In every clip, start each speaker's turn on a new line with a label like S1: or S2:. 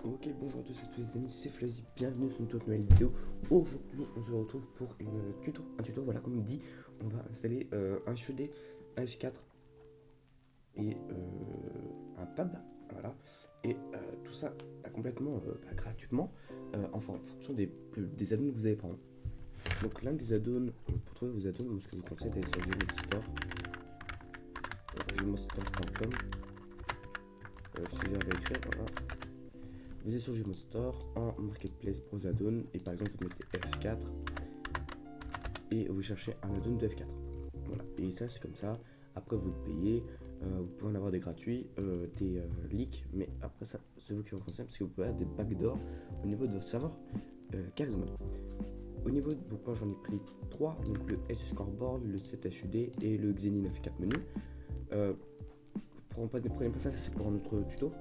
S1: Ok, bonjour à tous et tous les amis, c'est Flazy, bienvenue sur une toute nouvelle vidéo. Aujourd'hui, on se retrouve pour un tuto, voilà, comme dit, on va installer un HUD, un F4 et un tab, voilà, et tout ça complètement gratuitement, en fonction des add-ons que vous avez prendre. Donc l'un des add-ons, pour trouver vos add-ons, moi, ce que je vous conseille d'aller sur Gmod Store, gmodstore.com, si j'avais écrit, voilà. Vous êtes sur Gmod Store en Marketplace pour vos add-ons et par exemple vous mettez F4 et vous cherchez un add-on de F4. Voilà, et ça c'est comme ça. Après vous le payez, vous pouvez en avoir des gratuits, des leaks, mais après ça c'est vous qui vous conseillez parce que vous pouvez avoir des backdoors au niveau de votre serveur Charismod. Au niveau de pourquoi j'en ai pris 3, donc le S Scoreboard, le 7HUD et le Xenin F4 menu. Prenez pas ça, c'est pour un autre tuto.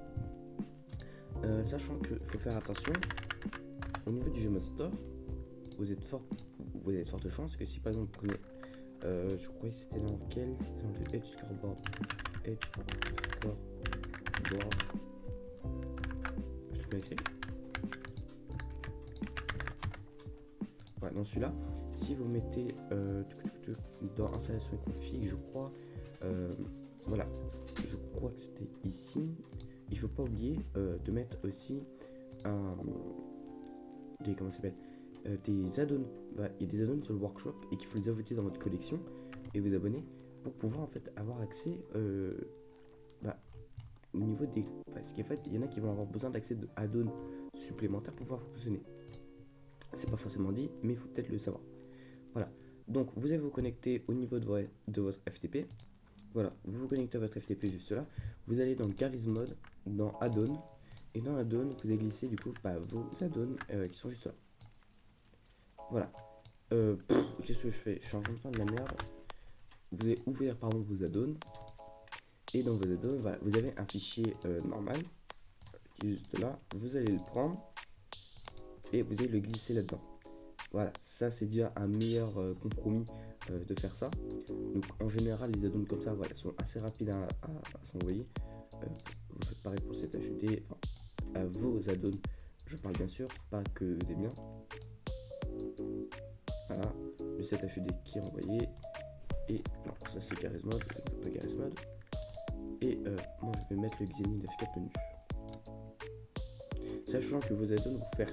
S1: Sachant qu'il faut faire attention au niveau du Gmod Store, vous avez de fortes chances que si par exemple vous prenez, je crois que c'était dans lequel, c'était dans le Edge Scoreboard, je l'ai bien écrit, ouais, dans celui-là, si vous mettez dans installation config, je crois, voilà, je crois que c'était ici. Il faut pas oublier de mettre aussi des add-ons. Voilà, il y a des add-ons sur le workshop et qu'il faut les ajouter dans votre collection et vous abonner pour pouvoir en fait avoir accès au niveau des. Parce qu'en fait, il y en a qui vont avoir besoin d'accès de add-ons supplémentaires pour pouvoir fonctionner. C'est pas forcément dit, mais il faut peut-être le savoir. Voilà. Donc vous allez vous connecter au niveau de votre FTP. Voilà, vous vous connectez à votre FTP juste là. Vous allez dans Charismod, dans Add-on. Et dans Add-on, vous allez glisser du coup vos add-ons qui sont juste là. Voilà. Qu'est-ce que je fais? Je suis en train de faire de la merde. Vous allez ouvrir vos add-ons. Et dans vos add-ons, voilà, vous avez un fichier normal qui est juste là. Vous allez le prendre et vous allez le glisser là-dedans. Voilà, ça c'est déjà un meilleur compromis de faire ça. Donc en général les add-ons comme ça voilà, sont assez rapides à s'envoyer. Vous faites pareil pour cet HUD, à vos add-ons, je parle bien sûr, pas que des miens. Voilà, le set HUD qui est envoyé. Et non, ça c'est Charismod, pas Charismod. Et moi je vais mettre le Xenin F4 menu. Sachant que vos add-ons vont faire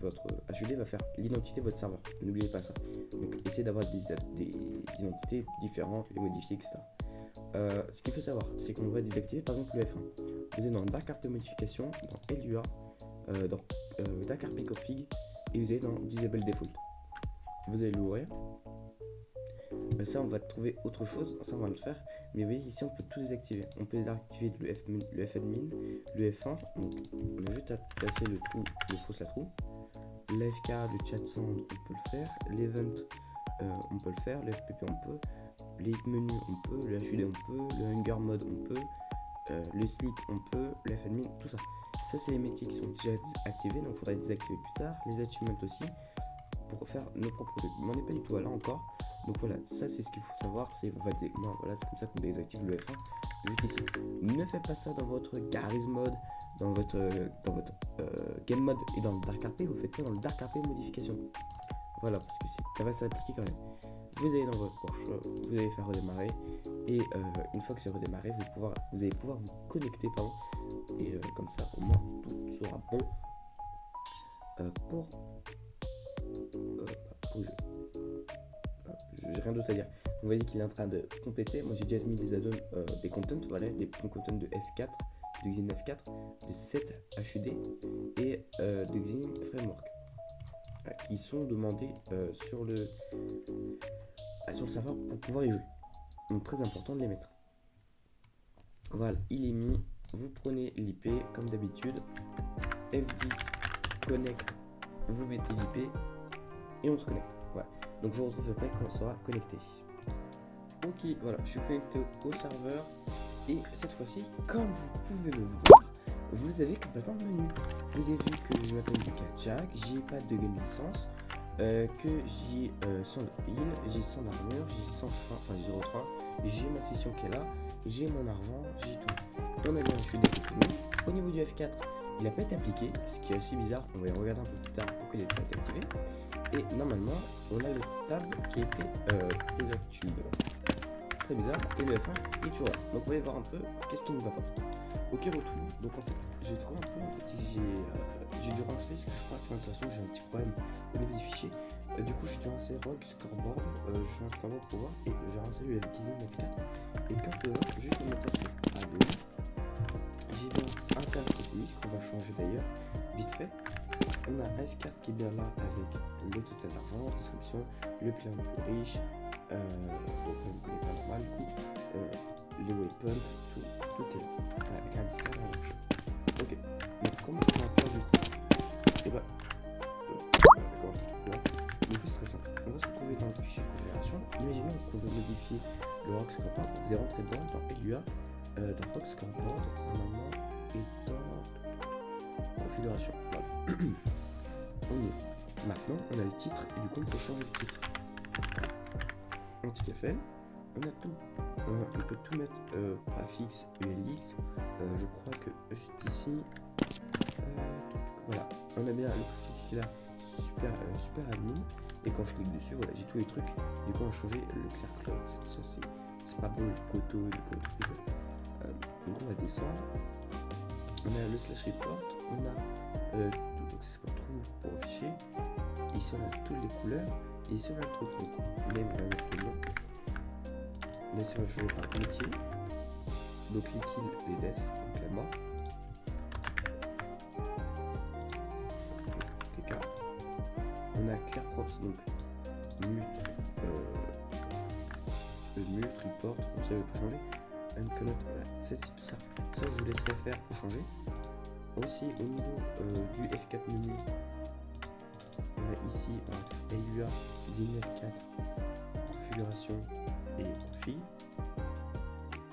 S1: votre HUD va faire l'identité de votre serveur. N'oubliez pas ça. Donc essayez d'avoir des identités différentes, les modifier, etc. Ce qu'il faut savoir, c'est qu'on va désactiver par exemple le F1. Vous êtes dans Dark RP modification, dans LUA, dans Dark RP config et vous allez dans Disable Default. Vous allez l'ouvrir. Ça on va trouver autre chose, ça on va le faire, mais vous voyez ici on peut tout désactiver. On peut désactiver le Fadmin, le F1, donc on a juste à passer le fausse à trou. L'AFK, le chat sound on peut le faire, l'event on peut le faire, le FPP on peut, les menus on peut, le HUD on peut, le hunger mode on peut, le sleep on peut, le Fadmin, tout ça. Ça c'est les métiers qui sont déjà activés, donc il faudrait les désactiver plus tard, les achievements aussi, pour faire nos propres trucs. Mais on n'est pas du tout là encore. Donc voilà, ça c'est ce qu'il faut savoir, c'est voilà, c'est comme ça qu'on désactive le F1 juste ici. Ne faites pas ça dans votre Charismod, dans votre Game Mode et dans le Dark RP, vous faites ça dans le Dark RP modification. Voilà, parce que ça va s'appliquer quand même. Vous allez dans votre Porsche, vous allez faire redémarrer et une fois que c'est redémarré, vous allez pouvoir vous connecter et comme ça au moins tout sera bon pour le jeu. J'ai rien d'autre à dire. Vous voyez qu'il est en train de compléter. Moi j'ai déjà mis des add-ons, des contents, voilà, des contents de F4, de Xenin F4, de 7 HUD et de Xenin Framework qui sont demandés sur le serveur pour pouvoir y jouer. Donc très important de les mettre. Voilà, il est mis. Vous prenez l'IP comme d'habitude. F10 connect. Vous mettez l'IP et on se connecte. Voilà. Donc je vous retrouve après quand on sera connecté. Ok, voilà, je suis connecté au serveur et cette fois-ci, comme vous pouvez le voir, vous avez complètement le menu. Vous avez vu que je m'appelle Lucas Jack, j'ai pas de gun licence, que j'ai 100 heal, j'ai 100 d'armure, j'ai 100 de frein, enfin 0 de frein, j'ai ma session qui est là, j'ai mon argent, j'ai tout. On a bien, je suis découpé. Au niveau du F4, il n'a pas été appliqué, ce qui est assez bizarre, on va y regarder un peu plus tard pourquoi il n'a pas été activé. Et normalement, on a le tab qui a été désactivé. Très bizarre, et le F1 est toujours là. Donc on va y voir un peu qu'est-ce qui ne va pas. Ok, retour. Donc en fait, j'ai trouvé un peu, en fait, j'ai dû rincer, parce que je crois que l'installation, j'ai un petit problème au niveau des fichiers. Du coup, j'ai dû rincer Rogue Scoreboard, j'ai un scoreboard pour voir, et j'ai rincé le F10 F4. Et quand je vais mettre sur Adobe, j'ai bien un cadre technique qu'on va changer d'ailleurs, vite fait. On a F4 qui est bien là avec le total d'argent, description, le plan le plus riche, donc on ne connaît pas normal, du coup, les waypoints, tout est là, avec un discard et un workshop. Ok, donc comment on va faire du coup? Et bah, d'accord, je trouve là. Le plus très simple, on va se retrouver dans le fichier configuration. Imaginons qu'on veut modifier le Rogue Scoreboard, vous allez rentrer dedans, dans LUA, dans Rogue Scoreboard, normalement, et dans configuration. Voilà. On y est. Maintenant, on a le titre et du coup, on peut changer le titre. Anti-FL, on a tout. On peut tout mettre préfixe, ULX. Je crois que juste ici, voilà, on a bien le préfixe qui est là, super admin. Et quand je clique dessus, voilà, j'ai tous les trucs. Du coup, on va changer le Clear Club. Ça, c'est pas beau, le coteau, le coteau. Donc, on va descendre. On a le slash report, on a donc c'est ce qu'on trouve pour afficher. Ici on a toutes les couleurs et ici on a le truc. Donc même on va mettre le nom. Là ici on va changer par métier. Donc les kills, les deaths, donc la mort. TK. On a clear props, donc mute, report, comme ça je vais pas changer. Unconnect, voilà, c'est tout ça. Ça je vous laisserai faire pour changer. Aussi au niveau du F4 menu, on a ici LUA, DIN F4, configuration et config.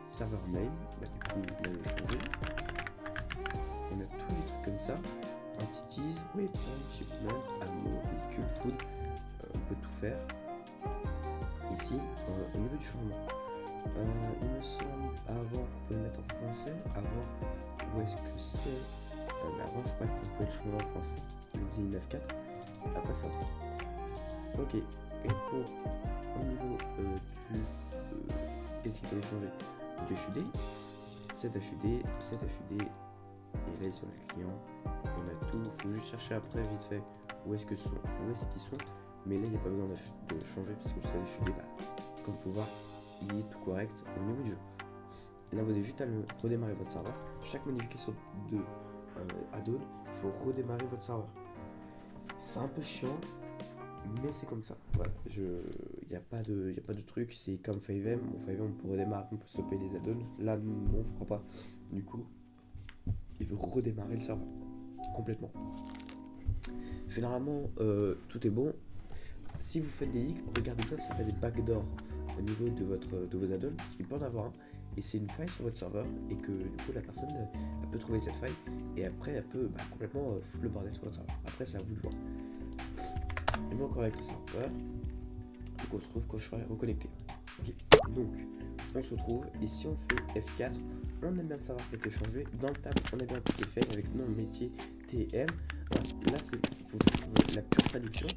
S1: Serveur name, bah, du coup on va le changer. On a tous les trucs comme ça. Entities, waypoint, shipment, ammo, véhicule, food, on peut tout faire. Ici, au niveau du changement. Il me semble avant qu'on peut le mettre en français, avant où est-ce que c'est. Avant je crois qu'on pouvait le changer en français, le Xeon 9.4, après ça. Ok, et pour au niveau du qu'est-ce qu'il fallait changer? Du HUD, cet HUD, et là ici on a le client, on a tout, faut juste chercher après vite fait où est-ce qu'ils sont, mais là il n'y a pas besoin de changer parce que c'est HUD, comme vous pouvez voir, il est tout correct au niveau du jeu. Et là vous avez juste à le redémarrer votre serveur, chaque modification de add-on, il faut redémarrer votre serveur. C'est un peu chiant, mais c'est comme ça. Voilà, il n'y a pas de truc, c'est comme 5M. Bon, 5M, on peut redémarrer, on peut stopper les add-ons. Là, non, je crois pas. Du coup, il veut redémarrer le serveur complètement. Généralement, tout est bon. Si vous faites des leaks, regardez bien, ça fait des backdoors au niveau de vos add-ons, parce qu'il peut en avoir un. Et c'est une faille sur votre serveur et que du coup la personne elle peut trouver cette faille et après elle peut complètement foutre le bordel sur votre serveur. Après c'est à vous de voir. Et moi encore avec le serveur, donc on se retrouve quand je serai reconnecté. Okay. Donc on se retrouve et si on fait F4, on a bien le serveur qui a été changé. Dans le tab on a bien tout fait avec nom, métier, TM. Voilà, là c'est la pure traduction.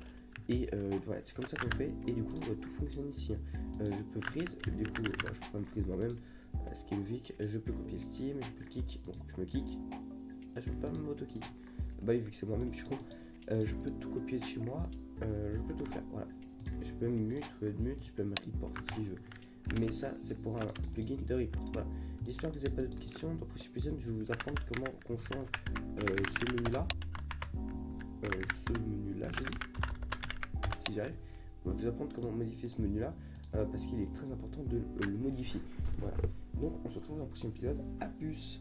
S1: Et voilà, c'est comme ça qu'on fait. Et du coup, tout fonctionne ici. Je peux freeze. Du coup, je peux pas me freeze moi-même. Ce qui est logique. Je peux copier Steam. Je peux le kick. Donc, je me kick. Ah, je peux pas m'auto-kick. Bah, vu que c'est moi-même, je suis con. Je peux tout copier de chez moi. Je peux tout faire. Voilà. Je peux me mute. Je peux me report si je veux. Mais ça, c'est pour un plugin de report. Voilà. J'espère que vous n'avez pas d'autres questions. Dans le prochain épisode, je vais vous apprendre comment on change ce menu-là. J'ai dit. Si j'arrive, je vais vous apprendre comment modifier ce menu là parce qu'il est très important de le modifier. Voilà, donc on se retrouve dans le prochain épisode. À plus.